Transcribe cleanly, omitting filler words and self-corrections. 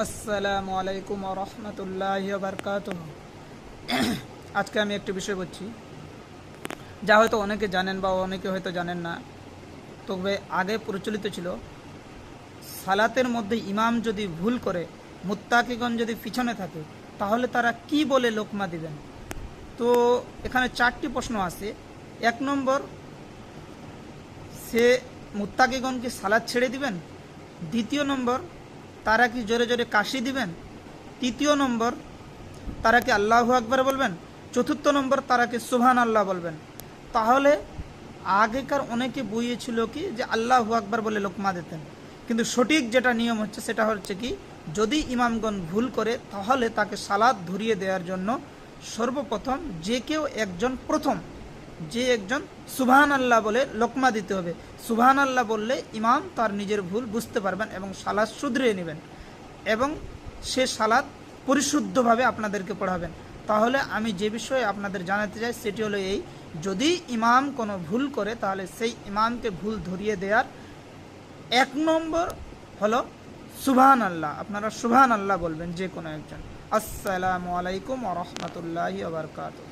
আসসালামু আলাইকুম ওয়া রাহমাতুল্লাহি ওয়া বারাকাতুহু। আজকে আমি একটি বিষয় বলছি যা হয়তো অনেকে জানেন বা অনেকে হয়তো জানেন না। তবে আগে প্রচলিত ছিল, সালাতের মধ্যে ইমাম যদি ভুল করে, মুত্তাকিগণ যদি পিছনে থাকে, তাহলে তারা কি বলে লোকমা দিবেন। তো এখানে চারটি প্রশ্ন আছে। এক নম্বর, সে মুত্তাকিগণকে সালাত ছেড়ে দিবেন। দ্বিতীয় নম্বর, তারা কি জোরে জোরে কাশি দিবেন। তৃতীয় নম্বর, তারা কি আল্লাহু আকবার বলবেন। চতুর্থ নম্বর, তারা কি সুবহান আল্লাহ বলবেন। তাহলে আগেকার অনেকে বইয়েছিল কি যে আল্লাহু আকবার বলে লোকমা দিতেন, কিন্তু সঠিক যেটা নিয়ম হচ্ছে সেটা হচ্ছে কি, যদি ইমামগণ ভুল করে তাহলে তাকে সালাত ধরিয়ে দেওয়ার জন্য সর্বপ্রথম যে কেউ একজন সুবহান আল্লাহ বলে লোকমা দিতে হবে। সুবহান আল্লাহ বললে ইমাম তার নিজের ভুল বুঝতে পারবেন এবং সালাত শুধরিয়ে নেবেন এবং সে সালাত পরিশুদ্ধভাবে আপনাদেরকে পড়াবেন। তাহলে আমি যে বিষয়ে আপনাদের জানাতে চাই সেটি হলো এই, যদি ইমাম কোনো ভুল করে তাহলে সেই ইমামকে ভুল ধরিয়ে দেওয়ার এক নম্বর হলো সুবহান আল্লাহ। আপনারা সুবহান আল্লাহ বলবেন যে কোনো একজন। আসসালামু আলাইকুম ওয়া রাহমাতুল্লাহি ওয়া বারাকাতুহু।